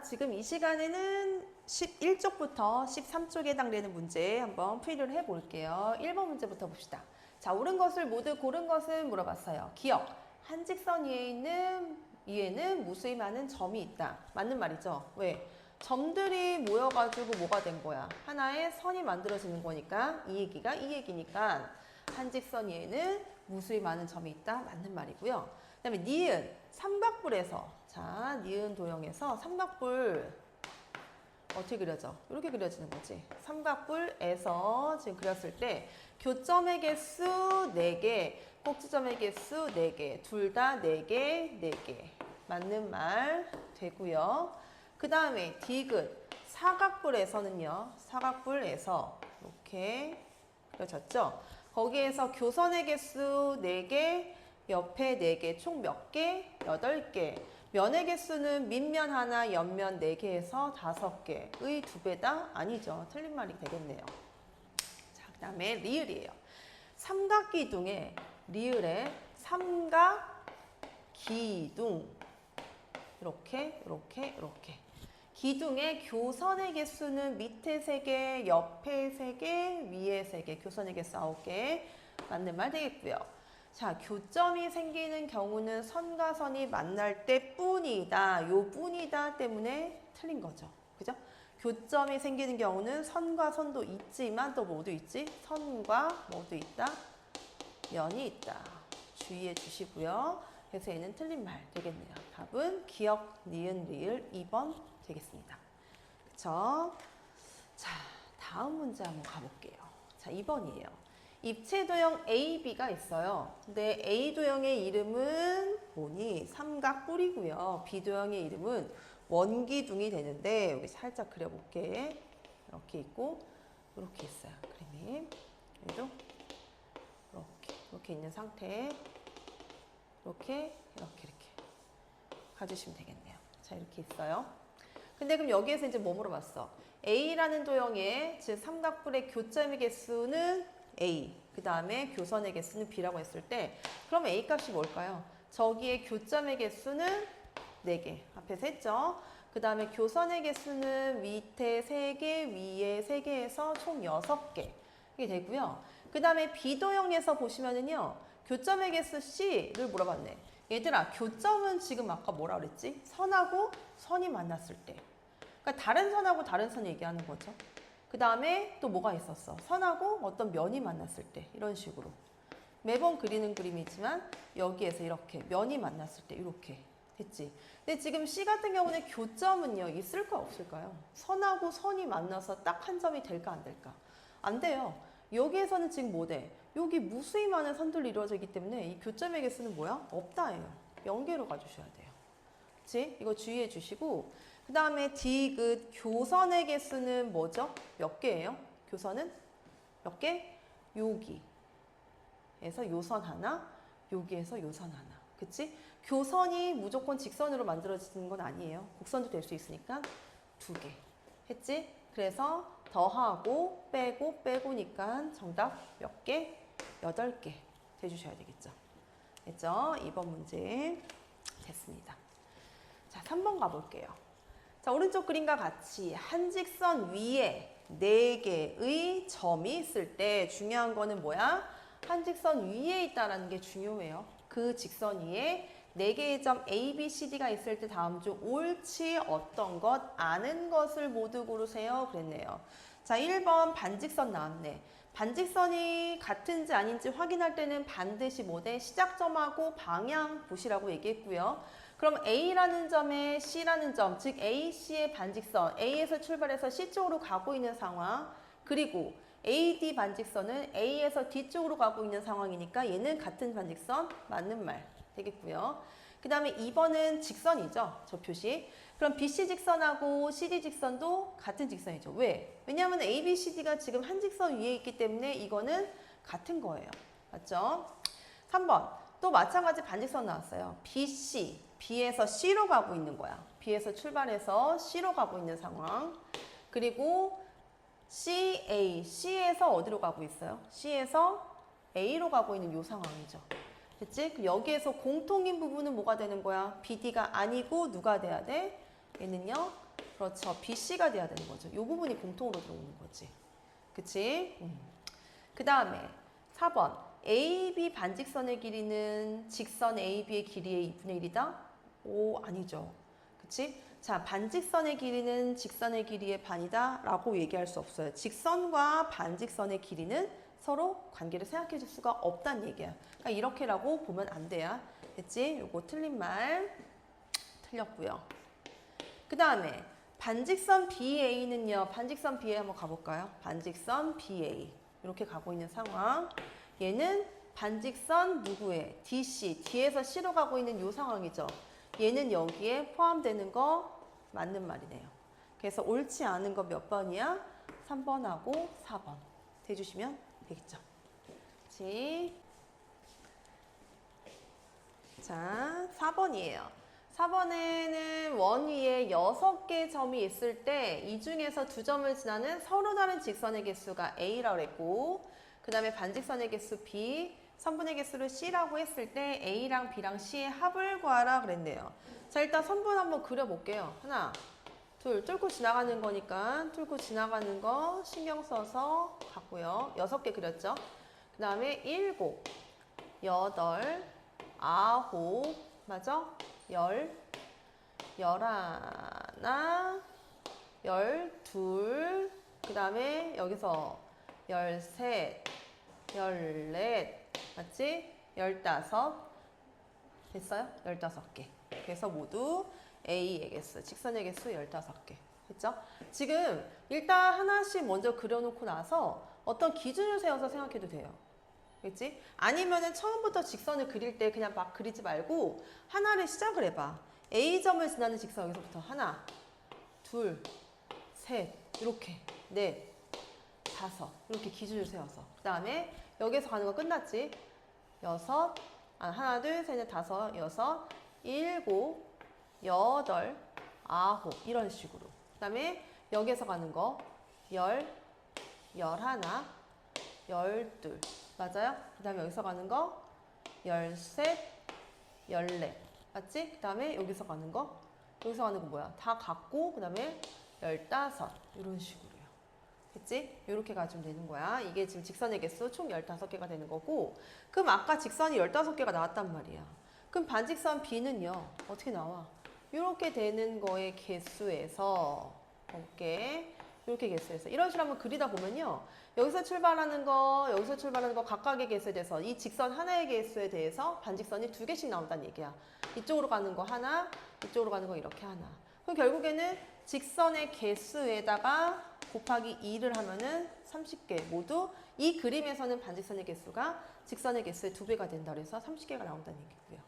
지금 이 시간에는 11쪽부터 13쪽에 해당되는 문제 한번 풀이를 해볼게요. 1번 문제부터 봅시다. 자, 옳은 것을 모두 고른 것은 물어봤어요. 기억. 한 직선 위에는 무수히 많은 점이 있다. 맞는 말이죠. 왜? 점들이 모여가지고 뭐가 된 거야? 하나의 선이 만들어지는 거니까 이 얘기니까 한 직선 위에는 무수히 많은 점이 있다. 맞는 말이고요. 그 다음에 니은, 삼각뿔에서 자, 니은 도형에서 삼각뿔 어떻게 그려져? 이렇게 그려지는 거지. 삼각뿔에서 지금 그렸을 때 교점의 개수 4개, 꼭지점의 개수 4개, 둘 다 4개, 4개. 맞는 말 되고요. 그 다음에 디귿, 사각뿔에서는요. 사각뿔에서 이렇게 그려졌죠. 거기에서 교선의 개수 4개, 옆에 4개, 총 몇 개? 8개. 면의 개수는 밑면 하나, 옆면 4개에서 5개의 2배다? 아니죠. 틀린 말이 되겠네요. 자, 그 다음에 리을이에요. 삼각기둥에 리을에 삼각기둥 이렇게 기둥의 교선의 개수는 밑에 3개, 옆에 3개, 위에 3개, 교선의 개수 9개. 맞는 말 되겠고요. 자, 교점이 생기는 경우는 선과 선이 만날 때 뿐이다. 요 뿐이다 때문에 틀린 거죠. 그죠? 교점이 생기는 경우는 선과 선도 있지만 또 뭐도 있지? 선과 뭐도 있다? 면이 있다. 주의해 주시고요. 그래서 얘는 틀린 말 되겠네요. 답은 기억, 니은, 리을 2번 되겠습니다. 그쵸? 자, 다음 문제 한번 가볼게요. 자, 2번이에요. 입체도형 AB가 있어요. 근데 A도형의 이름은 뭐니? 삼각뿔이고요. B도형의 이름은 원기둥이 되는데 여기 살짝 그려볼게. 이렇게 있고 이렇게 있어요. 그림이. 여기도 이렇게 있는 상태. 이렇게 가주시면 되겠네요. 자, 이렇게 있어요. 근데 그럼 여기에서 이제 뭐 물어봤어? A라는 도형의 즉 삼각뿔의 교점의 개수는 A, 그 다음에 교선의 개수는 B라고 했을 때 그럼 A 값이 뭘까요? 저기에 교점의 개수는 4개, 앞에서 했죠? 그 다음에 교선의 개수는 밑에 3개, 위에 3개에서 총 6개 이게 되고요. 그 다음에 B도형에서 보시면은요. 교점의 개수 C를 물어봤네. 얘들아, 교점은 지금 아까 뭐라 그랬지? 선하고 선이 만났을 때. 그러니까 다른 선하고 다른 선 얘기하는 거죠. 그 다음에 또 뭐가 있었어? 선하고 어떤 면이 만났을 때 이런 식으로 매번 그리는 그림이지만 여기에서 이렇게 면이 만났을 때 이렇게 됐지. 근데 지금 C 같은 경우는 교점은요 있을까 없을까요? 선하고 선이 만나서 딱 한 점이 될까 안 될까? 안 돼요. 여기에서는 지금 뭐 돼? 여기 무수히 많은 선들이 이루어져 있기 때문에 이 교점의 개수는 뭐야? 없다예요. 0개로 가주셔야 돼요. 그치? 이거 주의해 주시고 그 다음에 디귿 교선의 개수는 뭐죠? 몇 개예요? 교선은 몇 개? 여기에서 요선 하나, 여기에서 요선 하나. 그치? 교선이 무조건 직선으로 만들어지는 건 아니에요. 곡선도 될 수 있으니까 2개. 했지? 그래서 더하고 빼고니까 정답 몇 개? 8개 해주셔야 되겠죠. 됐죠? 2번 문제 됐습니다. 자, 3번 가볼게요. 자, 오른쪽 그림과 같이 한 직선 위에 4개의 점이 있을 때 중요한 거는 뭐야? 한 직선 위에 있다는 게 중요해요. 그 직선 위에 4개의 점 A, B, C, D가 있을 때 다음 중 옳지 어떤 것, 아는 것을 모두 고르세요. 그랬네요. 자, 1번 반직선 나왔네. 반직선이 같은지 아닌지 확인할 때는 반드시 뭐대? 시작점하고 방향 보시라고 얘기했고요. 그럼 A라는 점에 C라는 점, 즉 AC의 반직선, A에서 출발해서 C 쪽으로 가고 있는 상황, 그리고 AD 반직선은 A에서 D 쪽으로 가고 있는 상황이니까 얘는 같은 반직선, 맞는 말 되겠고요. 그 다음에 2번은 직선이죠. 저 표시. 그럼 BC 직선하고 CD 직선도 같은 직선이죠. 왜? 왜냐하면 ABCD가 지금 한 직선 위에 있기 때문에 이거는 같은 거예요. 맞죠? 3번. 또 마찬가지 반직선 나왔어요. BC. B에서 C로 가고 있는 거야. B에서 출발해서 C로 가고 있는 상황. 그리고 CA. C에서 어디로 가고 있어요? C에서 A로 가고 있는 이 상황이죠. 됐지? 그럼 여기에서 공통인 부분은 뭐가 되는 거야? BD가 아니고 누가 돼야 돼? 얘는요. 그렇죠. BC가 돼야 되는 거죠. 이 부분이 공통으로 들어오는 거지. 그치? 그 다음에 4번. AB 반직선의 길이는 직선 AB의 길이의 2분의 1이다? 오, 아니죠. 그치? 자, 반직선의 길이는 직선의 길이의 반이다 라고 얘기할 수 없어요. 직선과 반직선의 길이는 서로 관계를 생각해 줄 수가 없다는 얘기야. 그러니까 이렇게라고 보면 안 돼요. 됐지? 요거 틀린 말 틀렸고요. 그 다음에 반직선 BA는요. 반직선 BA 한번 가볼까요? 반직선 BA 이렇게 가고 있는 상황. 얘는 반직선 누구의? DC, D에서 C로 가고 있는 요 상황이죠. 얘는 여기에 포함되는 거 맞는 말이네요. 그래서 옳지 않은 거 몇 번이야? 3번하고 4번 대주시면 되겠죠. 그치? 자, 4번이에요. 4번에는 원 위에 6개 점이 있을 때 이 중에서 2점을 지나는 서로 다른 직선의 개수가 A라고 했고 그 다음에 반직선의 개수 B, 선분의 개수를 C라고 했을 때 A랑 B랑 C의 합을 구하라 그랬네요. 자, 일단 선분 한번 그려볼게요. 하나, 둘, 뚫고 지나가는 거니까 뚫고 지나가는 거 신경 써서 갔고요. 6개 그렸죠. 그 다음에 7, 8, 9, 맞아? 10, 11, 12, 그 다음에 여기서 13, 14, 맞지? 15, 됐어요? 15개. 그래서 모두 A의 개수, 직선의 개수 15개. 됐죠? 지금 일단 하나씩 먼저 그려놓고 나서 어떤 기준을 세워서 생각해도 돼요. 그치? 아니면은 처음부터 직선을 그릴 때 그냥 막 그리지 말고 하나를 시작을 해봐. A점을 지나는 직선 여기서부터 하나, 둘, 셋, 이렇게, 넷, 다섯 이렇게 기준을 세워서 그 다음에 여기서 가는 거 끝났지? 여섯, 하나, 둘, 셋, 넷, 다섯, 여섯, 일곱, 여덟, 아홉 이런 식으로 그 다음에 여기서 가는 거 열, 열하나, 열둘 맞아요? 그 다음에 여기서 가는 거 열셋, 열넷 맞지? 그 다음에 여기서 가는 거 뭐야? 다 갖고 그 다음에 15 이런 식으로요. 됐지? 이렇게 가지면 되는 거야. 이게 지금 직선의 개수 총 15개가 되는 거고 그럼 아까 직선이 15개가 나왔단 말이야. 그럼 반직선 B는요. 어떻게 나와? 이렇게 되는 거의 개수에서 이렇게 개수해서 이런 식으로 한번 그리다 보면요. 여기서 출발하는 거, 여기서 출발하는 거 각각의 개수에 대해서 이 직선 하나의 개수에 대해서 반직선이 2개씩 나온다는 얘기야. 이쪽으로 가는 거 하나, 이쪽으로 가는 거 이렇게 하나. 그럼 결국에는 직선의 개수에다가 곱하기 2를 하면은 30개 모두 이 그림에서는 반직선의 개수가 직선의 개수의 2배가 된다 그래서 30개가 나온다는 얘기고요.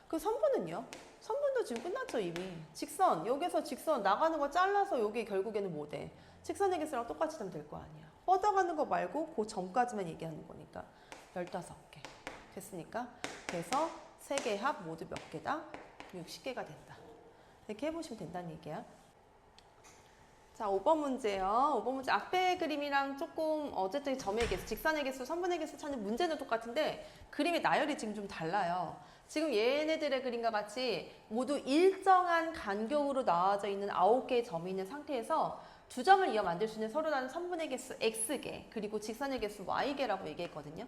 그 선분은요? 선분도 지금 끝났죠 이미. 직선, 여기서 직선 나가는 거 잘라서 여기 결국에는 뭐 돼? 직선의 개수랑 똑같이 되면 될 거 아니야. 뻗어가는 거 말고 그 점까지만 얘기하는 거니까 15개 됐으니까 그래서 3개의 합 모두 몇 개다? 60개가 된다. 이렇게 해보시면 된다는 얘기야. 자, 5번 문제요. 5번 문제 앞에 그림이랑 조금 어쨌든 점의 개수, 직선의 개수, 선분의 개수 찾는 문제는 똑같은데 그림의 나열이 지금 좀 달라요. 지금 얘네들의 그림과 같이 모두 일정한 간격으로 나와져 있는 9개의 점이 있는 상태에서 2점을 이어 만들 수 있는 서로 다른 선분의 개수 X개 그리고 직선의 개수 Y개라고 얘기했거든요.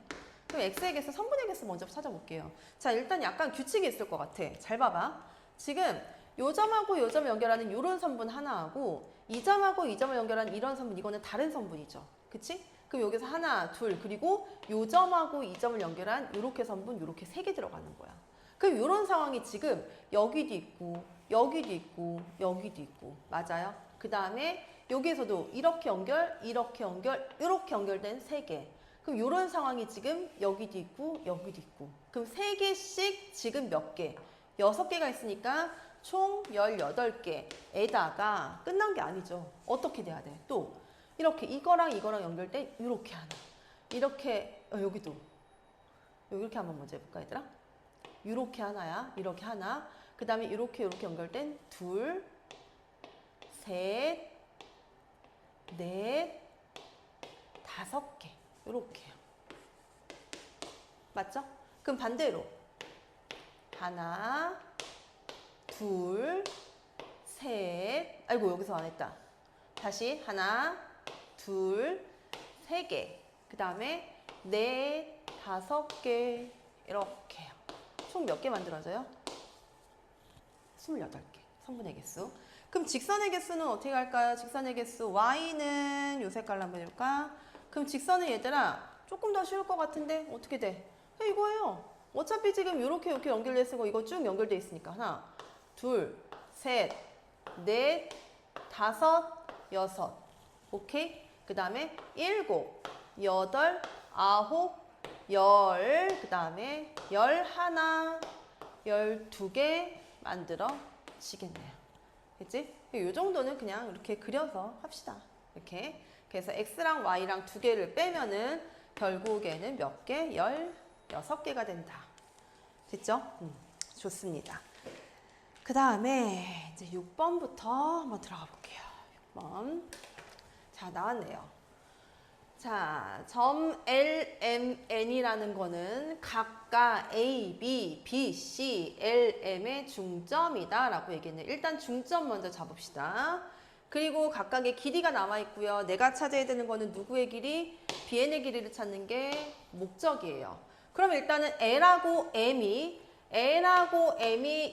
그럼 X의 개수, 선분의 개수 먼저 찾아볼게요. 자, 일단 약간 규칙이 있을 것 같아. 잘 봐봐. 지금 요 점하고 요 점 연결하는 이런 선분 하나하고 이 점하고 이 점을 연결하는 이런 선분 이거는 다른 선분이죠. 그치? 그럼 여기서 하나, 둘 그리고 요 점하고 이 점을 연결한 요렇게 선분 요렇게 3개 들어가는 거야. 그럼 요런 상황이 지금 여기도 있고 여기도 있고 여기도 있고 맞아요? 그 다음에 여기에서도 이렇게 연결, 이렇게 연결, 이렇게 연결된 3개. 그럼 이런 상황이 지금 여기도 있고 여기도 있고. 그럼 3개씩 지금 몇 개? 6개가 있으니까 총 18개에다가 끝난 게 아니죠. 어떻게 돼야 돼? 또 이렇게 이거랑 이거랑 연결된 이렇게 하나. 이렇게 여기도 이렇게 한번 먼저 해볼까 얘들아? 이렇게 하나야. 이렇게 하나. 그 다음에 이렇게 연결된 둘, 셋, 넷, 5개 이렇게요. 맞죠? 그럼 반대로 하나, 둘, 셋. 아이고, 여기서 안 했다. 다시 하나, 둘, 세 개. 그 다음에 넷, 다섯 개. 이렇게요. 총 몇 개 만들어져요? 28개. 선분의 개수. 그럼 직선의 개수는 어떻게 갈까요? 직선의 개수 y는 요 색깔로 한번 해볼까? 그럼 직선은 얘들아 조금 더 쉬울 것 같은데 어떻게 돼? 이거예요. 어차피 지금 이렇게 연결돼 있고 이거 쭉 연결돼 있으니까 하나, 둘, 셋, 넷, 다섯, 여섯. 오케이? 그 다음에 일곱, 여덟, 아홉, 열. 그 다음에 11, 12개 만들어지겠네요. 그치? 이 정도는 그냥 이렇게 그려서 합시다. 이렇게. 그래서 x랑 y랑 두 개를 빼면은 결국에는 몇 개? 16개가 된다. 됐죠? 좋습니다. 그 다음에 이제 6번부터 한번 들어가 볼게요. 6번. 자, 나왔네요. 자, 점 LMN이라는 거는 각각 A, B, B, C, LM의 중점이다 라고 얘기했네요. 일단 중점 먼저 잡읍시다. 그리고 각각의 길이가 남아있고요. 내가 찾아야 되는 거는 누구의 길이? BN의 길이를 찾는 게 목적이에요. 그럼 일단은 L하고 M이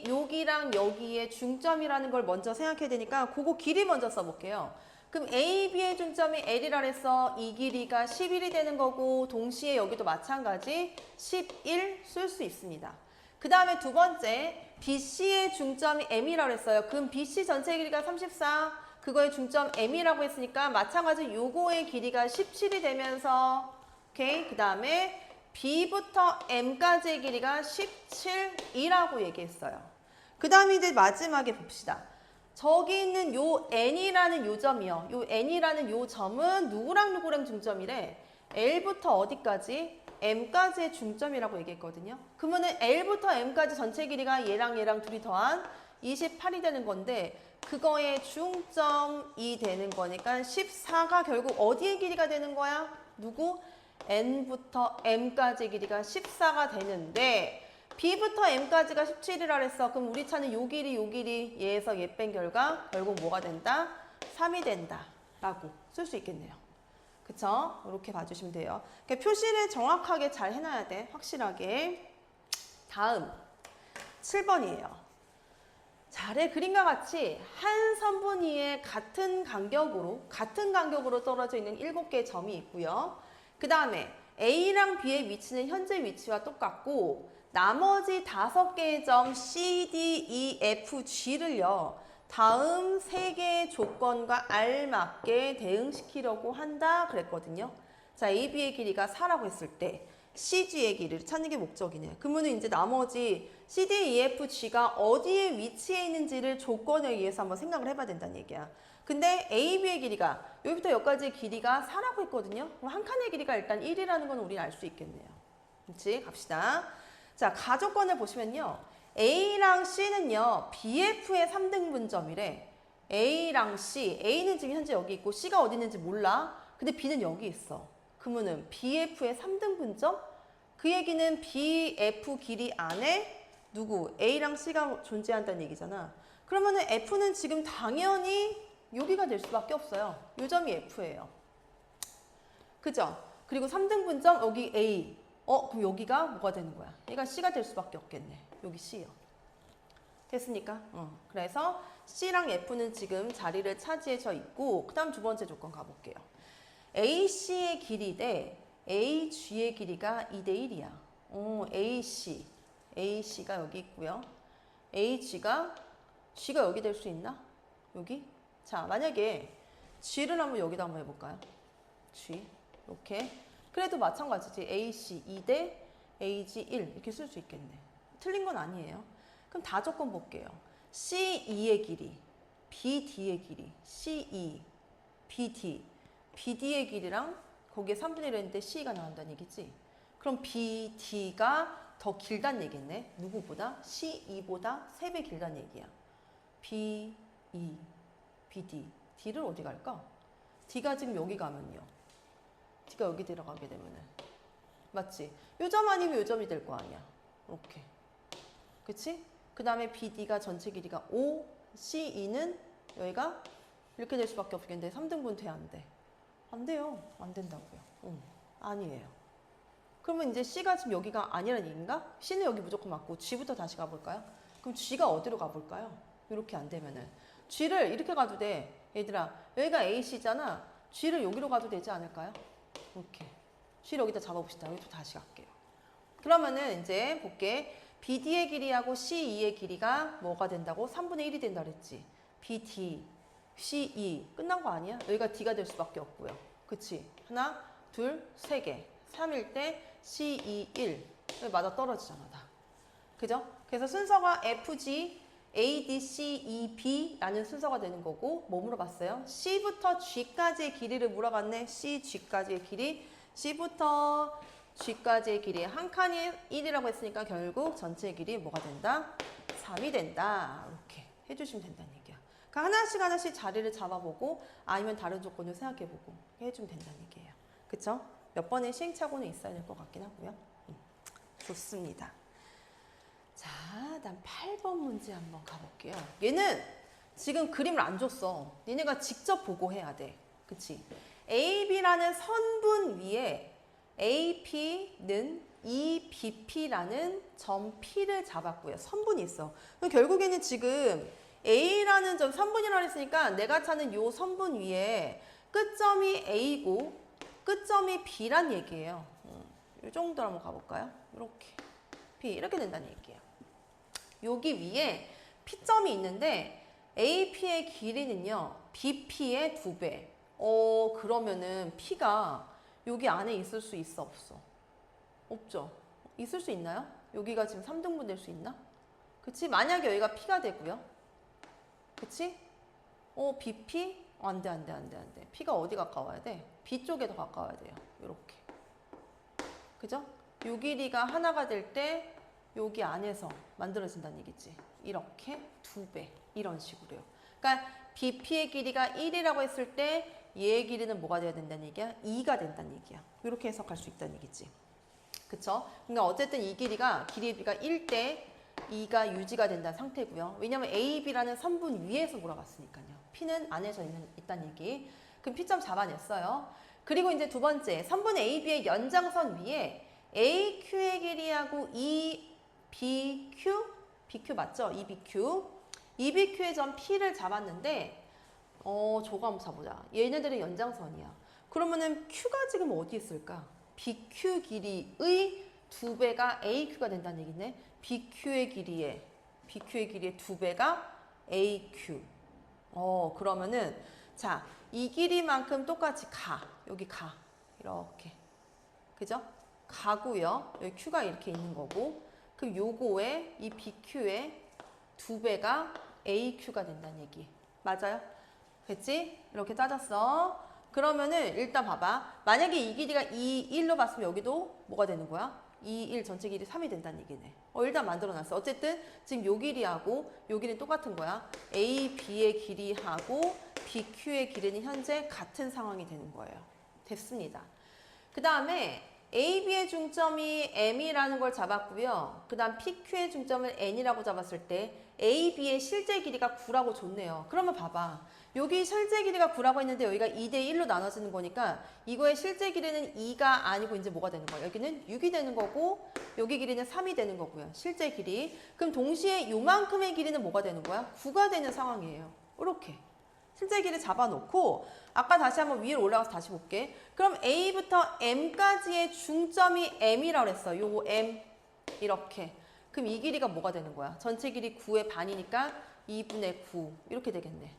여기랑 여기의 중점이라는 걸 먼저 생각해야 되니까 그거 길이 먼저 써볼게요. 그럼 A, B의 중점이 L이라 해서 이 길이가 11이 되는 거고 동시에 여기도 마찬가지 11 쓸 수 있습니다. 그 다음에 두 번째 BC의 중점이 M이라고 했어요. 그럼 BC 전체 길이가 34 그거의 중점 M이라고 했으니까 마찬가지 요거의 길이가 17이 되면서 오케이 그 다음에 B부터 M까지의 길이가 17이라고 얘기했어요. 그 다음에 이제 마지막에 봅시다. 저기 있는 요 N이라는 요 점이요. 요 N이라는 요 점은 누구랑 중점이래? L부터 어디까지? M까지의 중점이라고 얘기했거든요. 그러면은 L부터 M까지 전체 길이가 얘랑 둘이 더한 28이 되는 건데 그거의 중점이 되는 거니까 14가 결국 어디의 길이가 되는 거야? 누구? N부터 M까지의 길이가 14가 되는데 B부터 M까지가 17이라 그랬어. 그럼 우리 차는 요 길이 얘에서 얘 뺀 결과 결국 뭐가 된다? 3이 된다 라고 쓸 수 있겠네요. 그쵸? 이렇게 봐주시면 돼요. 그러니까 표시를 정확하게 잘 해놔야 돼. 확실하게. 다음 7번이에요. 잘해 그림과 같이 한 선분위에 같은 간격으로 떨어져 있는 7개의 점이 있고요. 그 다음에 A랑 B의 위치는 현재 위치와 똑같고 나머지 5개의 점 C, D, E, F, G를요. 다음 3개의 조건과 알맞게 대응시키려고 한다 그랬거든요. 자, A, B의 길이가 4라고 했을 때 CG의 길이를 찾는 게 목적이네. 그러면 이제 나머지 C, D, E, F, G가 어디에 위치해 있는지를 조건에 의해서 한번 생각을 해봐야 된다는 얘기야. 근데 A, B의 길이가 여기부터 여기까지의 길이가 4라고 했거든요. 그럼 한 칸의 길이가 일단 1이라는 건 우리는 알 수 있겠네요. 그렇지? 갑시다. 자, 가조건을 보시면요. A랑 C는요. BF의 3등분점이래. A랑 C. A는 지금 현재 여기 있고 C가 어디 있는지 몰라. 근데 B는 여기 있어. 그러면은 BF의 3등분점? 그 얘기는 BF 길이 안에 누구? A랑 C가 존재한다는 얘기잖아. 그러면은 F는 지금 당연히 여기가 될 수밖에 없어요. 요 점이 F예요. 그죠? 그리고 3등분점 여기 A. 그럼 여기가 뭐가 되는 거야? 얘가 C가 될 수밖에 없겠네. 여기 C요. 됐습니까? 그래서 C랑 F는 지금 자리를 차지해져 있고 그 다음 두 번째 조건 가볼게요. AC의 길이 대 AG의 길이가 2대 1이야. AC가 여기 있고요. G가 여기 될 수 있나? 여기? 자, 만약에 G를 한번 여기다 한번 해볼까요? G 이렇게 그래도 마찬가지지. AC 2대 AG 1 이렇게 쓸 수 있겠네. 틀린 건 아니에요. 그럼 다 조건 볼게요. CE의 길이, BD의 길이, CE, BD, BD의 길이랑 거기에 3분의 1 했는데 CE가 나온다는 얘기지. 그럼 BD가 더 길다는 얘기겠네. 누구보다? CE보다 3배 길다는 얘기야. BE, BD. D를 어디 갈까? D가 지금 여기 가면요. D가 여기 들어가게 되면은 맞지? 요 점 아니면 요 점이 될 거 아니야. 이렇게. 그치? 그 다음에 BD가 전체 길이가 5, C2는 여기가 이렇게 될 수밖에 없겠는데 3등분 돼, 안 돼? 안 돼요. 안 된다고요. 아니에요. 그러면 이제 C가 지금 여기가 아니라는 얘기인가? C는 여기 무조건 맞고 G부터 다시 가볼까요? 그럼 G가 어디로 가볼까요? 이렇게 안 되면은 G를 이렇게 가도 돼. 얘들아, 여기가 AC잖아. G를 여기로 가도 되지 않을까요? 이렇게. G를 여기다 잡아봅시다. 여기도 다시 갈게요. 그러면은 이제 볼게. BD의 길이하고 C2의 길이가 뭐가 된다고? 3분의 1이 된다 그랬지. BD, C2 끝난 거 아니야? 여기가 D가 될 수밖에 없고요. 그치? 하나, 둘, 세 개. 3일 때 C2, 1. 맞아 떨어지잖아, 다. 그죠? 그래서 순서가 FG, ADCEB라는 순서가 되는 거고 뭐 물어봤어요? C부터 G까지의 길이를 물어봤네. C, G까지의 길이. C부터 G까지의 길이 한 칸이 1이라고 했으니까 결국 전체 길이 뭐가 된다? 3이 된다. 이렇게 해주시면 된다는 얘기야. 그러니까 하나씩 하나씩 자리를 잡아보고 아니면 다른 조건을 생각해보고 해주면 된다는 얘기예요. 그쵸? 몇 번의 시행착오는 있어야 될 것 같긴 하고요. 좋습니다. 자, 다음 8번 문제 한번 가볼게요. 얘는 지금 그림을 안 줬어. 니네가 직접 보고 해야 돼. 그치? AB라는 선분 위에 AP는 EBP라는 점 P를 잡았고요. 선분이 있어. 그럼 결국에는 지금 A라는 점 선분이라고 했으니까 내가 찾는 요 선분 위에 끝점이 A고 끝점이 B란 얘기예요. 이 정도로 한번 가볼까요? 이렇게. B 이렇게 된다는 얘기예요. 여기 위에 P점이 있는데 AP의 길이는요. BP의 2배. 그러면은 P가 여기 안에 있을 수 있어, 없어? 없죠? 있을 수 있나요? 여기가 지금 3등분 될 수 있나? 그치? 만약에 여기가 P가 되고요. 그치? BP? 안 돼. P가 어디 가까워야 돼? B 쪽에 더 가까워야 돼요. 이렇게. 그죠? 요 길이가 하나가 될 때 여기 안에서 만들어진다는 얘기지. 이렇게 2배. 이런 식으로요. 그러니까 BP의 길이가 1이라고 했을 때 얘의 길이는 뭐가 돼야 된다는 얘기야? 2가 된다는 얘기야. 이렇게 해석할 수 있다는 얘기지. 그쵸? 그러니까 어쨌든 이 길이가 1 때 2가 유지가 된다는 상태고요. 왜냐면 AB라는 선분 위에서 몰아갔으니까요. P는 안에서 있다는 얘기. 그럼 P점 잡아냈어요. 그리고 이제 두 번째, 선분 AB의 연장선 위에 AQ의 길이하고 EBQ? BQ 맞죠? EBQ의 점 P를 잡았는데 저거 한번 잡보자. 얘네들은 연장선이야. 그러면은 Q가 지금 어디 있을까? BQ 길이의 2배가 AQ가 된다는 얘기네. BQ의 길이의 2배가 AQ. 그러면은 자, 이 길이만큼 똑같이 가. 여기 가. 이렇게. 그죠? 가고요. 여기 Q가 이렇게 있는 거고. 그럼 요거에 이 BQ의 2배가 AQ가 된다는 얘기. 맞아요? 됐지? 이렇게 따졌어. 그러면은 일단 봐봐. 만약에 이 길이가 2, 1로 봤으면 여기도 뭐가 되는 거야? 2, 1 전체 길이 3이 된다는 얘기네. 일단 만들어놨어. 어쨌든 지금 요 길이하고 요 길이는 똑같은 거야. A, B의 길이하고 BQ의 길이는 현재 같은 상황이 되는 거예요. 됐습니다. 그 다음에 AB의 중점이 M이라는 걸 잡았고요. 그 다음 PQ의 중점을 N이라고 잡았을 때 AB의 실제 길이가 9라고 줬네요. 그러면 봐봐. 여기 실제 길이가 9라고 했는데 여기가 2대 1로 나눠지는 거니까 이거의 실제 길이는 2가 아니고 이제 뭐가 되는 거야? 여기는 6이 되는 거고 여기 길이는 3이 되는 거고요. 실제 길이. 그럼 동시에 요만큼의 길이는 뭐가 되는 거야? 9가 되는 상황이에요. 이렇게. 실제 길이 잡아놓고 아까 다시 한번 위로 올라가서 다시 볼게. 그럼 A부터 M까지의 중점이 M이라고 했어. 요거 M 이렇게. 그럼 이 길이가 뭐가 되는 거야? 전체 길이 9의 반이니까 2분의 9 이렇게 되겠네.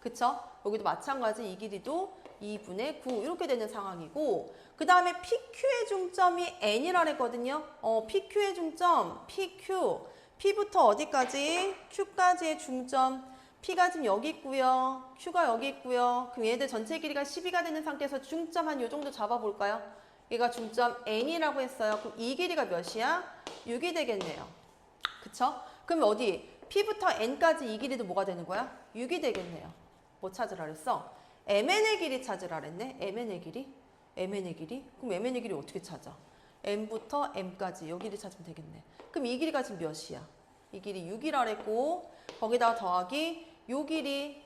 그쵸? 여기도 마찬가지 이 길이도 2분의 9 이렇게 되는 상황이고 그 다음에 PQ의 중점이 N이라고 했거든요. PQ의 중점 PQ P부터 어디까지? Q까지의 중점 P가 지금 여기 있고요. Q가 여기 있고요. 그럼 얘들 전체 길이가 12가 되는 상태에서 중점 한 요 정도 잡아볼까요? 얘가 중점 N이라고 했어요. 그럼 이 길이가 몇이야? 6이 되겠네요. 그쵸? 그럼 어디? P부터 N까지 이 길이도 뭐가 되는 거야? 6이 되겠네요. 뭐 찾으라 그랬어? MN의 길이 찾으라 그랬네? MN의 길이? MN의 길이? 그럼 MN의 길이 어떻게 찾아? M부터 M까지 여기를 찾으면 되겠네. 그럼 이 길이가 지금 몇이야? 이 길이 6이라 그랬고 거기다가 더하기 요 길이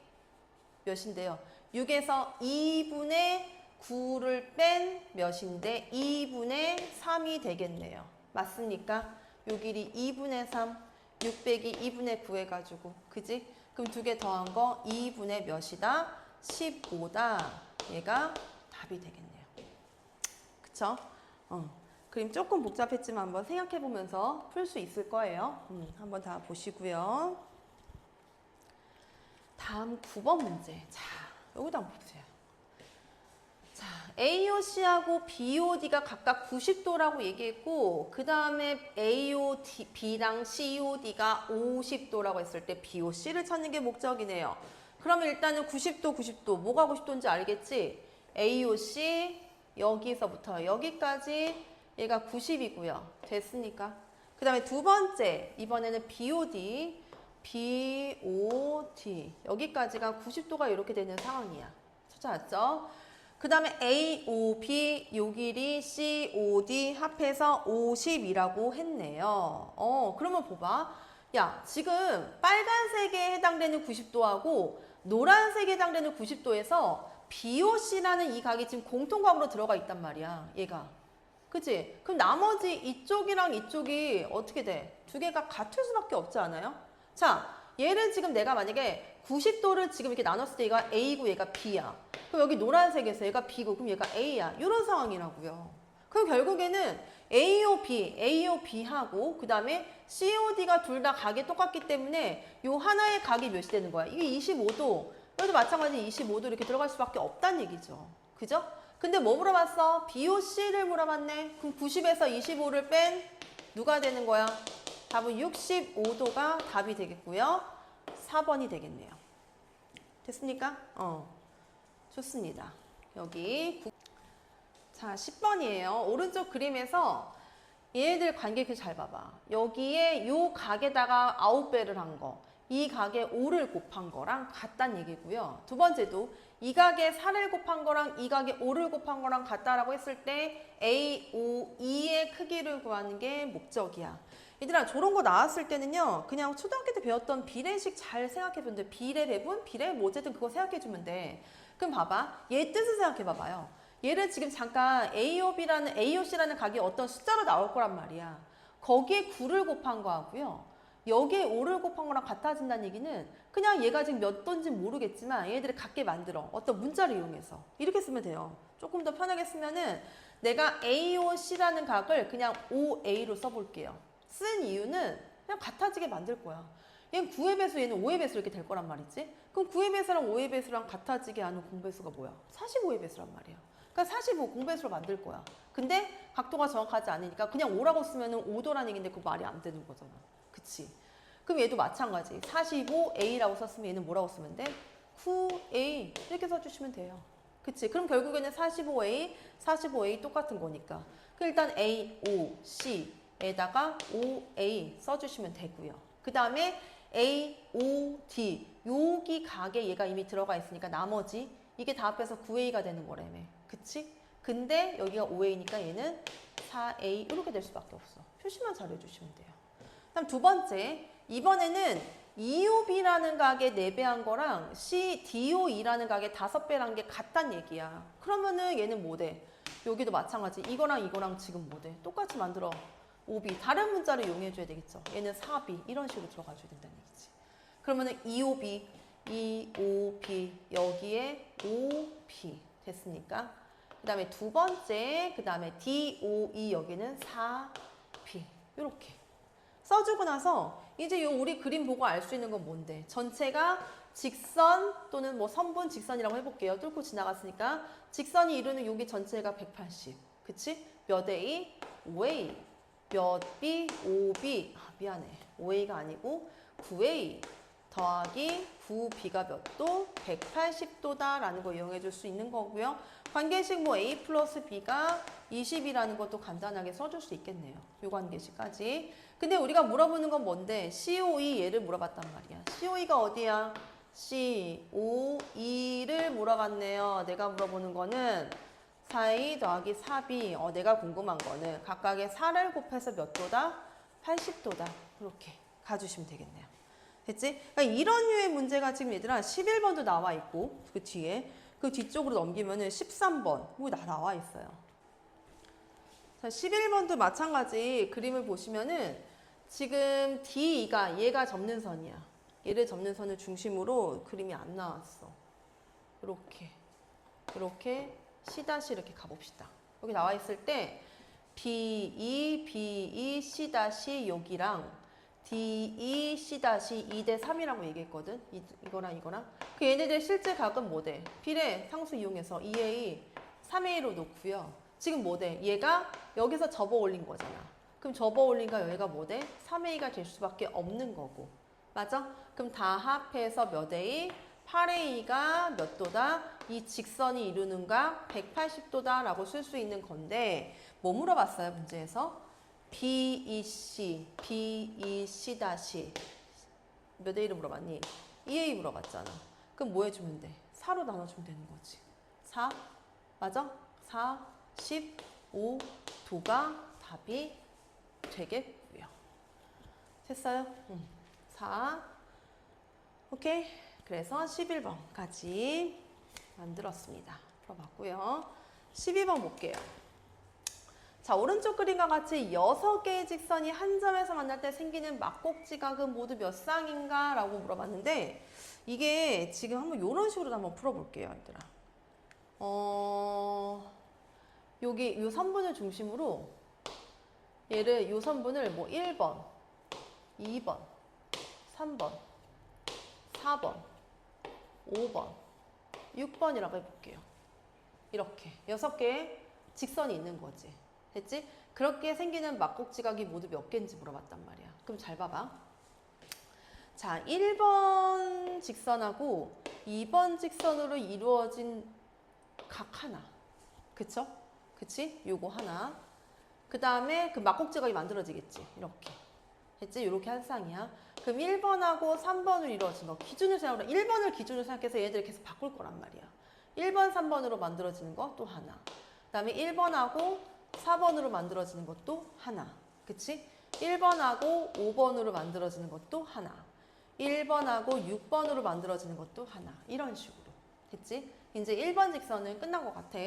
몇인데요? 6에서 2분의 9를 뺀 몇인데 2분의 3이 되겠네요. 맞습니까? 요 길이 2분의 3, 6 빼기 2분의 9 해가지고 그지? 그럼 두 개 더한 거 2분의 몇이다? 15다. 얘가 답이 되겠네요. 그쵸? 그림 조금 복잡했지만 한번 생각해보면서 풀 수 있을 거예요. 한번 다 보시고요. 다음 9번 문제. 자, 여기다 한번 보세요. 자, AOC하고 BOD가 각각 90도라고 얘기했고 그 다음에 AOB랑 COD가 50도라고 했을 때 BOC를 찾는 게 목적이네요. 그러면 일단은 90도, 90도. 뭐가 90도인지 알겠지? AOC 여기서부터 여기까지 얘가 90이고요. 됐습니까? 그 다음에 두 번째, 이번에는 BOD. 여기까지가 90도가 이렇게 되는 상황이야. 찾아왔죠? 그 다음에 AOB 요 길이 COD 합해서 50이라고 했네요. 그러면 봐봐. 야, 지금 빨간색에 해당되는 90도하고 노란색에 해당되는 90도에서 BOC라는 이 각이 지금 공통각으로 들어가 있단 말이야. 얘가. 그치? 그럼 나머지 이쪽이랑 이쪽이 어떻게 돼? 두 개가 같을 수밖에 없지 않아요? 자, 얘를 지금 내가 만약에 90도를 지금 이렇게 나눴을 때 얘가 A고 얘가 B야. 그럼 여기 노란색에서 얘가 B고 그럼 얘가 A야. 이런 상황이라고요. 그럼 결국에는 AOB하고 그 다음에 COD가 둘 다 각이 똑같기 때문에 요 하나의 각이 몇이 되는 거야? 이게 25도. 여기도 마찬가지 25도 이렇게 들어갈 수밖에 없다는 얘기죠. 그죠? 근데 뭐 물어봤어? BOC를 물어봤네. 그럼 90에서 25를 뺀 누가 되는 거야? 답은 65도가 답이 되겠고요. 4번이 되겠네요. 됐습니까? 좋습니다. 여기 자 10번이에요. 오른쪽 그림에서 얘네들 관계를 잘 봐봐. 여기에 요 각에다가 9배를 한 거. 이 각에 5를 곱한 거랑 같다는 얘기고요. 두 번째도 이 각에 4를 곱한 거랑 이 각에 5를 곱한 거랑 같다라고 했을 때 A, O, E의 크기를 구하는 게 목적이야. 얘들아 저런 거 나왔을 때는요. 그냥 초등학교 때 배웠던 비례식 잘 생각해보면 돼. 비례 배분? 비례? 뭐 어쨌든 그거 생각해주면 돼. 그럼 봐봐. 얘 뜻을 생각해봐봐요. 얘를 지금 잠깐 AOC라는 각이 어떤 숫자로 나올 거란 말이야. 거기에 9를 곱한 거하고요. 여기에 5를 곱한 거랑 같아진다는 얘기는 그냥 얘가 지금 몇 도인지 모르겠지만 얘네들을 같게 만들어. 어떤 문자를 이용해서. 이렇게 쓰면 돼요. 조금 더 편하게 쓰면은 내가 AOC라는 각을 그냥 OA로 써볼게요. 쓴 이유는 그냥 같아지게 만들 거야. 얘는 9의 배수, 얘는 5의 배수 이렇게 될 거란 말이지. 그럼 9의 배수랑 5의 배수랑 같아지게 하는 공배수가 뭐야? 45의 배수란 말이야. 그러니까 45 공배수로 만들 거야. 근데 각도가 정확하지 않으니까 그냥 5라고 쓰면은 5도라는 얘기인데 그거 말이 안 되는 거잖아. 그치? 그럼 얘도 마찬가지. 45A라고 썼으면 얘는 뭐라고 쓰면 돼? 9A 이렇게 써주시면 돼요. 그치? 그럼 결국에는 45A 똑같은 거니까. 그럼 일단 A, O, C에다가 OA 써주시면 되고요. 그 다음에 A, O, D 여기 각에 얘가 이미 들어가 있으니까 나머지 이게 다 합해서 9A가 되는 거라며. 그치? 근데 여기가 5A니까 얘는 4A 이렇게 될 수밖에 없어. 표시만 잘해주시면 돼요. 다음 두 번째, 이번에는 EOB라는 각에 4배한 거랑 CDOE라는 각에 5배란 게 같단 얘기야. 그러면은 얘는 뭐 돼? 여기도 마찬가지. 이거랑 이거랑 지금 뭐 돼? 똑같이 만들어. OB. 다른 문자를 이용해줘야 되겠죠. 얘는 4B. 이런 식으로 들어가줘야 된다는 얘기지. 그러면은 EOB, 여기에 OP. 됐습니까? 그 다음에 두 번째, 그 다음에 DOE 여기는 4P. 이렇게. 써주고 나서 이제 요 우리 그림 보고 알 수 있는 건 뭔데? 전체가 직선 또는 뭐 선분 직선이라고 해볼게요. 뚫고 지나갔으니까 직선이 이루는 여기 전체가 180. 그치? 몇 A? 5A. 몇 B? 5B. 아, 미안해. 5A가 아니고 9A 더하기 9B가 몇 도? 180도다라는 거 이용해 줄 수 있는 거고요. 관계식 뭐 A 플러스 B가 20이라는 것도 간단하게 써줄 수 있겠네요. 요 관계식까지. 근데 우리가 물어보는 건 뭔데? COE 얘를 물어봤단 말이야. COE가 어디야? COE를 물어봤네요. 내가 물어보는 거는 4A 더하기 4B. 내가 궁금한 거는 각각의 4를 곱해서 몇 도다? 80도다. 이렇게 가주시면 되겠네요. 됐지? 그러니까 이런 류의 문제가 지금 얘들아 11번도 나와 있고 그 뒤에 그 뒤쪽으로 넘기면은 13번 뭐 나와 있어요. 자, 11번도 마찬가지 그림을 보시면은 지금 D2가 얘가 접는 선이야. 얘를 접는 선을 중심으로 그림이 안 나왔어. 이렇게 C' 이렇게 가봅시다. 여기 나와 있을 때 B2, B2, C' 여기랑 D2, C' 2대 3이라고 얘기했거든. 이거랑 이거랑. 그 얘네들 실제 각은 뭐 돼? 비례 상수 이용해서 2A, 3A로 놓고요. 지금 뭐 돼? 얘가 여기서 접어 올린 거잖아. 그럼 접어 올린가 얘가 뭐 돼? 3A가 될 수밖에 없는 거고. 맞아? 그럼 다 합해서 몇 A? 8A가 몇 도다? 이 직선이 이루는가? 180도다 라고 쓸 수 있는 건데 뭐 물어봤어요? 문제에서? BEC, BEC 다시 몇 A를 물어봤니? 2A 물어봤잖아. 그럼 뭐 해주면 돼? 4로 나눠주면 되는 거지. 4, 맞아? 4, 15, 도가 답이 되겠고요. 됐어요? 4, 오케이. 그래서 11번까지 만들었습니다. 풀어봤고요. 12번 볼게요. 자, 오른쪽 그림과 같이 6개의 직선이 한 점에서 만날 때 생기는 막곡지각은 모두 몇 쌍인가? 라고 물어봤는데 이게 지금 한번 이런 식으로 한번 풀어볼게요, 얘들아. 여기 요 선분을 중심으로 얘를 요 선분을 뭐 1번, 2번, 3번, 4번, 5번, 6번이라고 해볼게요. 이렇게 6개의 직선이 있는 거지. 됐지? 그렇게 생기는 막곡지각이 모두 몇 개인지 물어봤단 말이야. 그럼 잘 봐봐. 자, 1번 직선하고 2번 직선으로 이루어진 각 하나. 그쵸? 그치? 요거 하나. 그 다음에 그 막곡지각이 만들어지겠지. 이렇게. 됐지? 이렇게 한 쌍이야. 그럼 1번하고 3번으로 이루어진 거. 기준을 생각해. 1번을 기준으로 생각해서 얘들을 계속 바꿀 거란 말이야. 1번, 3번으로 만들어지는 거 또 하나. 그 다음에 1번하고 4번으로 만들어지는 것도 하나. 그치? 1번하고 5번으로 만들어지는 것도 하나. 1번하고 6번으로 만들어지는 것도 하나. 이런 식으로. 됐지? 이제 1번 직선은 끝난 것 같아.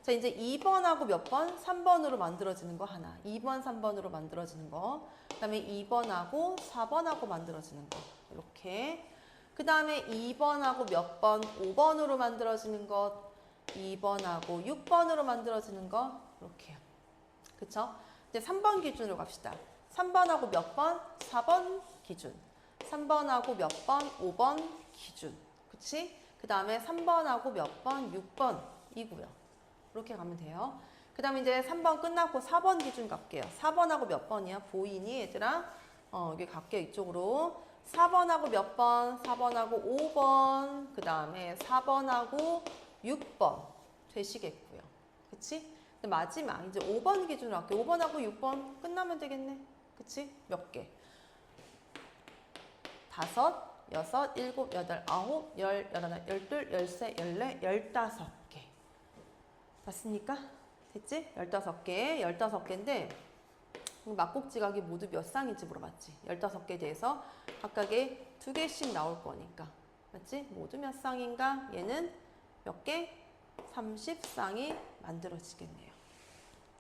자, 이제 2번하고 몇 번? 3번으로 만들어지는 거 하나. 2번, 3번으로 만들어지는 거. 그 다음에 2번하고 4번하고 만들어지는 거. 이렇게. 그 다음에 2번하고 몇 번? 5번으로 만들어지는 것. 2번하고 6번으로 만들어지는 거. 이렇게요. 그쵸? 이제 3번 기준으로 갑시다. 3번하고 몇 번? 4번 기준. 3번하고 몇 번? 5번 기준. 그치? 그 다음에 3번하고 몇 번? 6번이고요. 이렇게 가면 돼요. 그 다음에 이제 3번 끝났고 4번 기준 갈게요. 4번하고 몇 번이야? 보이니 얘들아? 여기 갈게요. 이쪽으로. 4번하고 몇 번? 4번하고 5번. 그 다음에 4번하고 6번 되시겠고요. 그치? 마지막 이제 5번 기준으로 할게요. 5번하고 6번 끝나면 되겠네. 그치? 몇 개? 5, 6, 7, 8, 9, 10, 11, 12, 13, 14, 15개. 맞습니까? 됐지? 15개. 15개인데 막곡지각이 모두 몇 쌍인지 물어봤지. 15개에 대해서 각각의 2개씩 나올 거니까. 맞지? 모두 몇 쌍인가? 얘는 몇 개? 30쌍이 만들어지겠네요.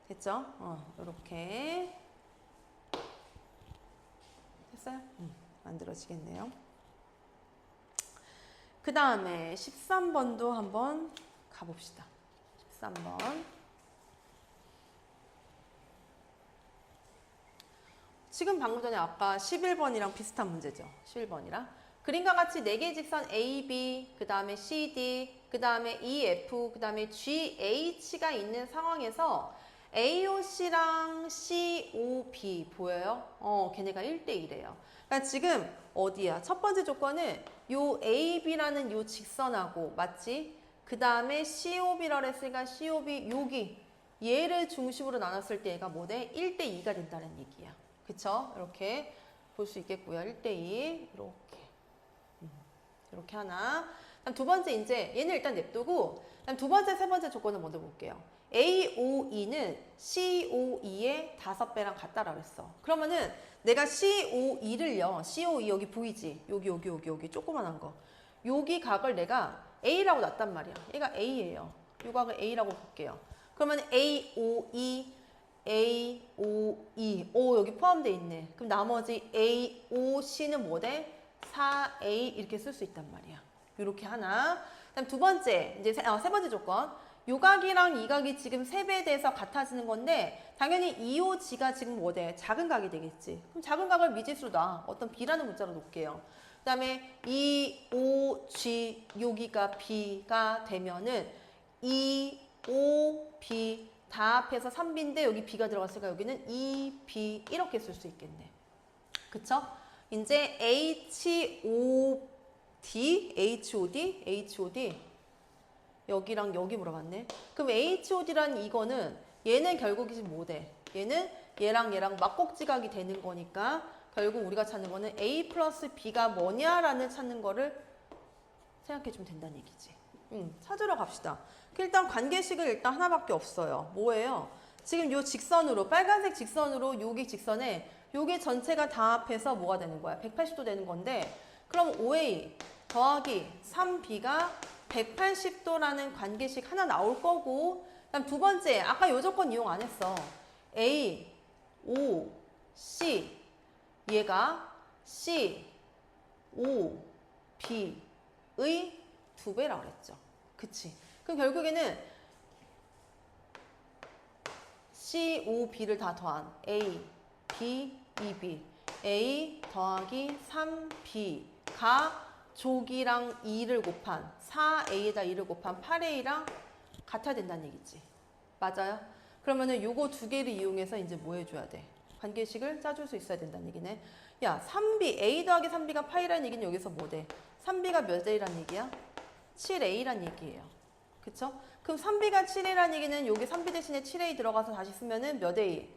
됐죠? 이렇게 됐어요? 만들어지겠네요. 그 다음에 13번도 한번 가봅시다. 13번. 지금 방금 전에 아까 11번이랑 비슷한 문제죠. 11번이랑. 그림과 같이 4개의 직선 AB, 그 다음에 CD, 그 다음에 EF, 그 다음에 GH가 있는 상황에서 AOC랑 COB 보여요? 걔네가 1대1이에요. 그러니까 지금 어디야? 첫 번째 조건은 요 AB라는 요 직선하고 맞지? 그 다음에 COB라고 했으니까 COB 여기 얘를 중심으로 나눴을 때 얘가 뭐 돼? 1대2가 된다는 얘기야. 그쵸? 이렇게 볼 수 있겠고요. 1대2 이렇게 하나. 그럼 두 번째 이제 얘는 일단 냅두고 그다음 두 번째, 세 번째 조건을 먼저 볼게요. AOE는 COE의 5배랑 같다라고 했어. 그러면은 내가 COE를요. COE 여기 보이지? 여기 조그만한 거. 여기 각을 내가 A라고 놨단 말이야. 얘가 A예요. 이 각을 A라고 볼게요. 그러면 AOE, AOE. 오, 여기 포함되어 있네. 그럼 나머지 AOC는 뭐 돼? 4A 이렇게 쓸 수 있단 말이야. 이렇게 하나. 그다음 두 번째, 이제 세 번째 조건. 요 각이랑 이 각이 지금 3배에 대해서 같아지는 건데 당연히 EOG가 지금 뭐 돼? 작은 각이 되겠지. 그럼 작은 각을 미지수로 놔. 어떤 B라는 문자로 놓을게요. 그 다음에 EOG 여기가 B가 되면은 EOB 다 합해서 3B인데 여기 B가 들어갔으니까 여기는 EB 이렇게 쓸 수 있겠네. 그쵸? 이제 HOD 여기랑 여기 물어봤네. 그럼 HOD란 이거는 얘는 결국 이제 뭐 돼? 얘는 얘랑 막꼭지각이 되는 거니까 결국 우리가 찾는 거는 A 플러스 B가 뭐냐라는 찾는 거를 생각해 주면 된다는 얘기지. 찾으러 갑시다. 일단 관계식은 일단 하나밖에 없어요. 뭐예요? 지금 요 직선으로 빨간색 직선으로 여기 직선에 요게 전체가 다 합해서 뭐가 되는 거야? 180도 되는 건데 그럼 5A 더하기 3B가 180도라는 관계식 하나 나올 거고 그다음 두 번째 아까 요 조건 이용 안 했어. A, O, C 얘가 C, O, B의 2배라고 그랬죠. 그치? 그럼 결국에는 C, O, B를 다 더한 A, B, 2B A 더하기 3B가 조기랑 2를 곱한 4A에다 2를 곱한 8A랑 같아야 된다는 얘기지. 맞아요? 그러면은 요거 두 개를 이용해서 이제 뭐 해줘야 돼? 관계식을 짜줄 수 있어야 된다는 얘기네. 야, 3B, A 더하기 3B가 파이라는 얘기는 여기서 뭐 돼? 3B가 몇 A란 얘기야? 7A란 얘기예요. 그쵸? 그럼 3B가 7A란 얘기는 여기 3B 대신에 7A 들어가서 다시 쓰면은 몇 A?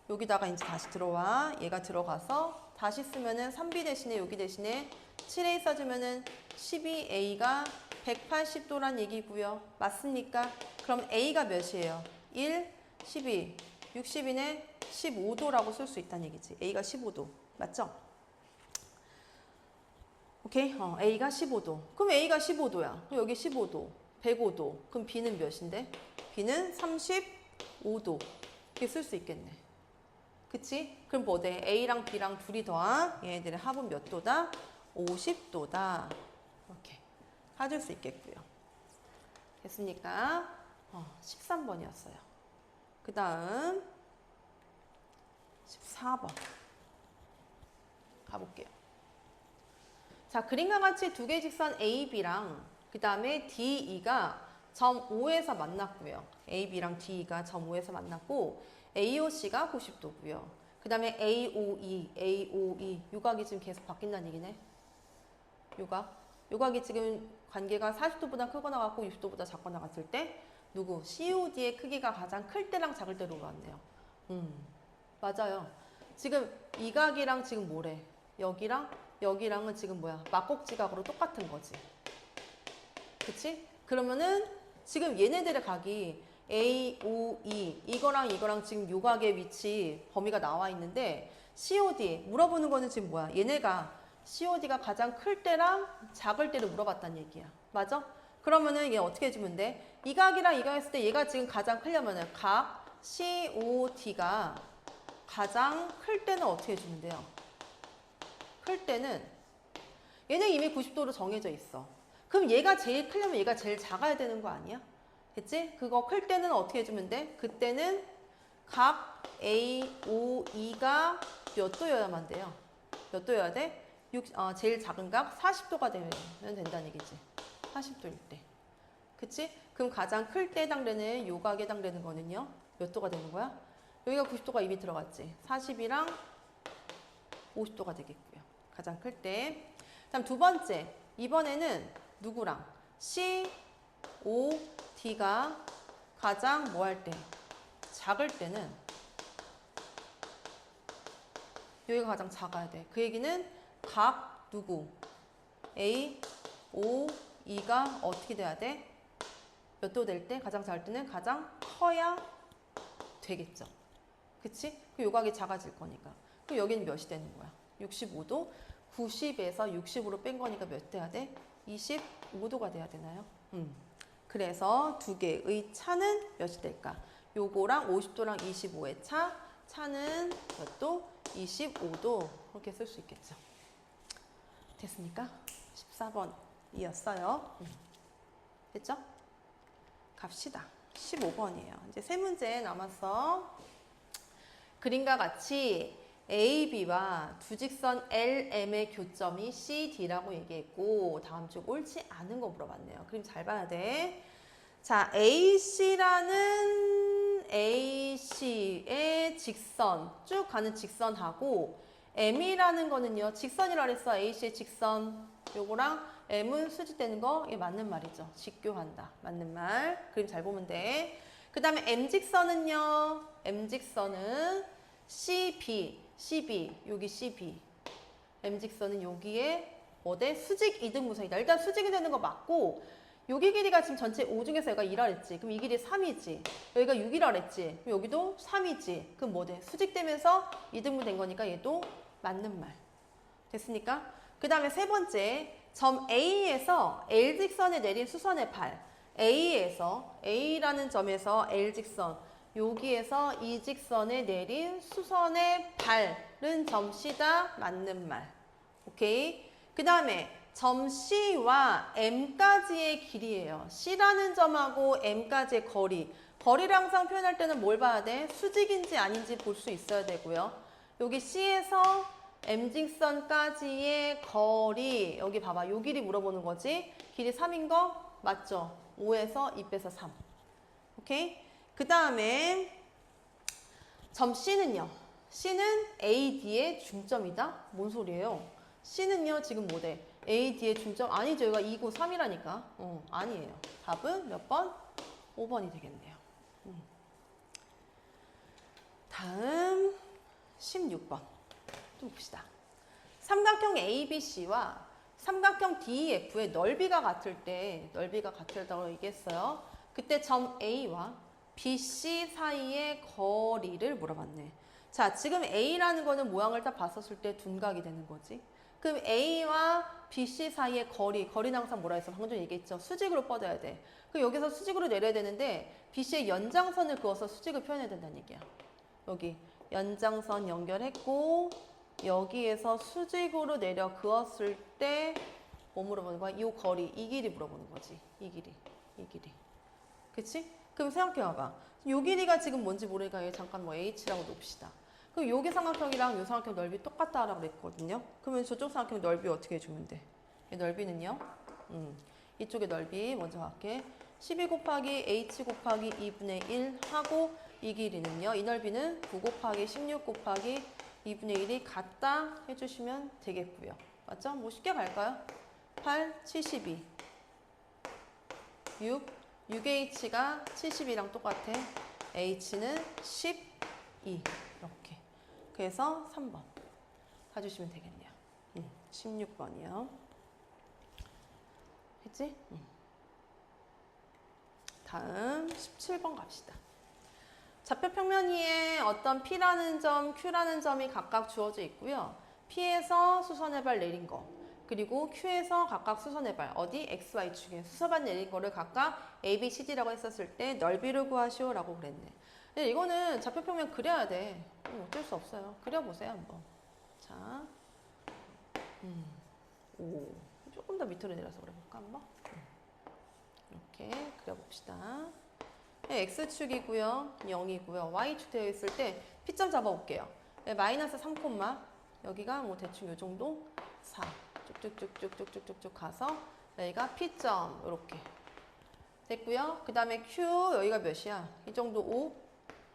여기다가 이제 다시 들어와. 얘가 들어가서 다시 쓰면은 3B 대신에 여기 대신에 7A 써주면은 12A가 180도란 얘기고요. 맞습니까? 그럼 A가 몇이에요? 1, 12, 60이네 15도라고 쓸 수 있다는 얘기지. A가 15도. 맞죠? 오케이? A가 15도. 그럼 A가 15도야. 그럼 여기 15도, 105도. 그럼 B는 몇인데? B는 35도. 이렇게 쓸 수 있겠네. 그치? 그럼 뭐 돼? A랑 B랑 둘이 더한 얘네들의 합은 몇 도다? 50도다. 이렇게 찾을 수 있겠고요. 됐습니까? 13번이었어요. 그 다음 14번 가볼게요. 자, 그림과 같이 두 개의 직선 AB랑 그 다음에 DE가 점 O에서 만났고요. AB랑 DE가 점 O에서 만났고 AOC가 90도고요. 그 다음에 AOE 요각이 지금 계속 바뀐다는 얘기네. 요각이 지금 관계가 40도보다 크거나 같고 60도보다 작거나 같을 때 누구? COD의 크기가 가장 클 때랑 작을 때로 나왔네요. 맞아요. 지금 이 각이랑 지금 뭐래? 여기랑은 지금 뭐야? 막꼭지각으로 똑같은 거지. 그치? 그러면은 지금 얘네들의 각이 A, O, E 이거랑 지금 요 각의 위치 범위가 나와 있는데 COD 물어보는 거는 지금 뭐야? 얘네가 COD가 가장 클 때랑 작을 때를 물어봤다는 얘기야. 맞아? 그러면은 얘 어떻게 해주면 돼? 이 각이랑 이 각 했을 때 얘가 지금 가장 크려면은 각 COD가 가장 클 때는 어떻게 해주면 돼요? 클 때는 얘는 이미 90도로 정해져 있어. 그럼 얘가 제일 크려면 얘가 제일 작아야 되는 거 아니야? 됐지? 그거 클 때는 어떻게 해주면 돼? 그때는 각 AOE가 몇 도여야만 돼요? 몇 도여야 돼? 제일 작은 각 40도가 되면 된다는 얘기지. 40도일 때. 그치? 그럼 가장 클 때 해당되는 요 각에 해당되는 거는요? 몇 도가 되는 거야? 여기가 90도가 이미 들어갔지. 40이랑 50도가 되겠고요. 가장 클 때. 다음 두 번째. 이번에는 누구랑? COD가 가장 뭐 할 때? 작을 때는 여기가 가장 작아야 돼. 그 얘기는 각 누구? A, 5, 2가 어떻게 돼야 돼? 몇 도 될 때? 가장 작을 때는 가장 커야 되겠죠. 그치? 그 요각이 작아질 거니까. 그럼 여기는 몇이 되는 거야? 65도. 90에서 60으로 뺀 거니까 몇 돼야 돼? 25도가 돼야 되나요? 그래서 두 개의 차는 몇이 될까? 요거랑 50도랑 25의 차는 몇 도? 25도. 그렇게 쓸 수 있겠죠. 됐습니까? 14번이었어요. 됐죠? 갑시다. 15번이에요. 이제 세 문제 남았어. 그림과 같이 AB와 두 직선 LM의 교점이 CD라고 얘기했고 다음 주 옳지 않은 거 물어봤네요. 그림 잘 봐야 돼. 자, AC라는 AC의 직선, 쭉 가는 직선하고 M이라는 거는요. 직선이라 그랬어. AC의 직선. 요거랑 M은 수직되는 거 이게 맞는 말이죠. 직교한다. 맞는 말. 그림 잘 보면 돼. 그 다음에 M직선은요. M직선은 CB, 여기 CB. M직선은 여기에 뭐대? 수직 이등분선이다. 일단 수직이 되는 거 맞고 여기 길이가 지금 전체 5 중에서 여기가 2라 그랬지. 그럼 이 길이 3이지. 여기가 6이라 그랬지. 그럼 여기도 3이지. 그럼 뭐대? 수직되면서 이등분 된 거니까 얘도 맞는 말. 됐습니까? 그 다음에 세 번째. 점 A에서 L직선에 내린 수선의 발. A라는 점에서 L직선. 여기에서 이 직선에 내린 수선의 발은 점 C다. 맞는 말. 오케이? 그 다음에 점 C와 M까지의 길이에요. C라는 점하고 M까지의 거리. 거리를 항상 표현할 때는 뭘 봐야 돼? 수직인지 아닌지 볼 수 있어야 되고요. 여기 C에서 M직선까지의 거리. 여기 봐봐. 요 길이 물어보는 거지. 길이 3인 거 맞죠? 5에서 2 빼서 3. 오케이? 그 다음에 점 C는요. C는 AD의 중점이다? 뭔 소리예요? C는요. 지금 뭐래? AD의 중점? 아니죠. 여기가 2고 3이라니까. 아니에요. 답은 몇 번? 5번이 되겠네요. 다음 16번. 좀 봅시다. 삼각형 ABC와 삼각형 DEF의 넓이가 같을 때라고 얘기했어요. 그때 점 A와 BC 사이의 거리를 물어봤네. 자, 지금 A라는 거는 모양을 딱 봤었을 때 둔각이 되는 거지. 그럼 A와 BC 사이의 거리는 항상 뭐라 했어? 방금 전에 얘기했죠. 수직으로 뻗어야 돼. 그럼 여기서 수직으로 내려야 되는데 BC의 연장선을 그어서 수직을 표현해야 된다는 얘기야. 여기 연장선 연결했고 여기에서 수직으로 내려 그었을 때 뭐 물어보는 거야? 이 거리, 이 길이 물어보는 거지. 이 길이. 그치? 그럼 생각해봐봐. 이 길이가 지금 뭔지 모르니까 여기 잠깐 뭐 H라고 놓읍시다. 그럼 여기 삼각형이랑 이 삼각형 넓이 똑같다라고 그랬거든요. 그러면 저쪽 삼각형 넓이 어떻게 해주면 돼? 이 넓이는요? 이쪽의 넓이 먼저 갈게. 12 곱하기 H 곱하기 2분의 1 하고 이 길이는요. 이 넓이는 9 곱하기 16 곱하기 2분의 1이 같다 해주시면 되겠고요. 맞죠? 뭐 쉽게 갈까요? 8, 72. 6H가 72랑 똑같아. H는 12. 이렇게. 그래서 3번 가주시면 되겠네요. 16번이요. 했지? 다음 17번 갑시다. 좌표 평면 위에 어떤 P라는 점, Q라는 점이 각각 주어져 있고요. P에서 수선의 발 내린 거. 그리고 Q에서 각각 수선의 발, 어디? XY축에 수서발 내린 거를 각각 A, B, C, D라고 했었을 때 넓이를 구하시오 라고 그랬네. 근데 이거는 좌표평면 그려야 돼. 어쩔 수 없어요. 그려보세요 한번. 자, 오, 조금 더 밑으로 내려서 그려볼까 한번? 이렇게 그려봅시다. X축이고요. 0이고요. Y축 되어 있을 때 P점 잡아볼게요. 마이너스 3, 여기가 뭐 대충 요 정도? 4. 쭉쭉쭉쭉쭉쭉쭉 가서 여기가 P점 이렇게 됐고요. 그 다음에 Q 여기가 몇이야? 이 정도 5.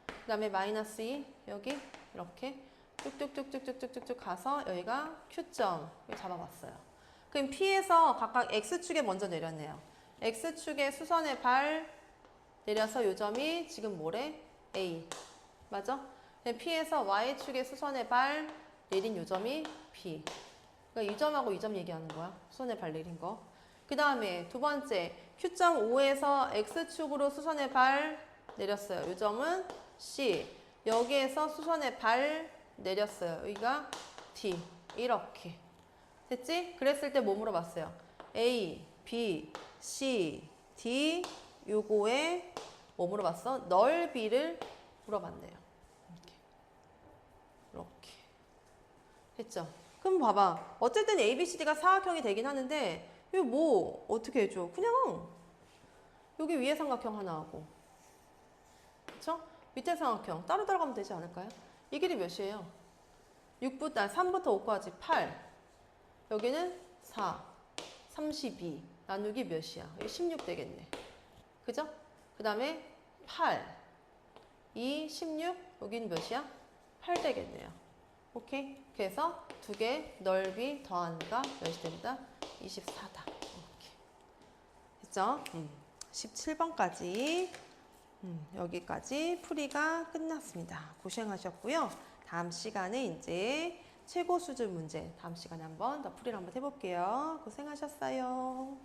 그 다음에 마이너스 2 여기 이렇게 쭉쭉쭉쭉쭉쭉쭉 가서 여기가 Q점 잡아봤어요. 그럼 P에서 각각 X축에 먼저 내렸네요. X축에 수선의 발 내려서 요 점이 지금 뭐래? A. 맞아? P에서 Y축에 수선의 발 내린 요 점이 B. 그러니까 이 점하고 이 점 얘기하는 거야. 수선의 발 내린 거. 그 다음에 두 번째 Q점5에서 X축으로 수선의 발 내렸어요. 이 점은 C. 여기에서 수선의 발 내렸어요. 여기가 D. 이렇게. 됐지? 그랬을 때 뭐 물어봤어요? A, B, C, D 요거에 뭐 물어봤어? 넓이를 물어봤네요. 이렇게. 됐죠? 그럼 봐봐. 어쨌든 A, B, C, D가 사각형이 되긴 하는데 이거 뭐 어떻게 해줘? 그냥 여기 위에 삼각형 하나 하고 그쵸? 밑에 삼각형 따로 들어가면 되지 않을까요? 이 길이 몇이에요? 3부터 5까지 8 여기는 4 32 나누기 몇이야? 여기 16 되겠네. 그죠? 그 다음에 8 2 16 여기는 몇이야? 8 되겠네요. 오케이? 그래서 두 개 넓이 더하니까 몇이 됩니다? 24다. 이렇게. 됐죠? 17번까지 여기까지 풀이가 끝났습니다. 고생하셨고요. 다음 시간에 이제 최고 수준 문제 다음 시간에 한번 더 풀이를 한번 해볼게요. 고생하셨어요.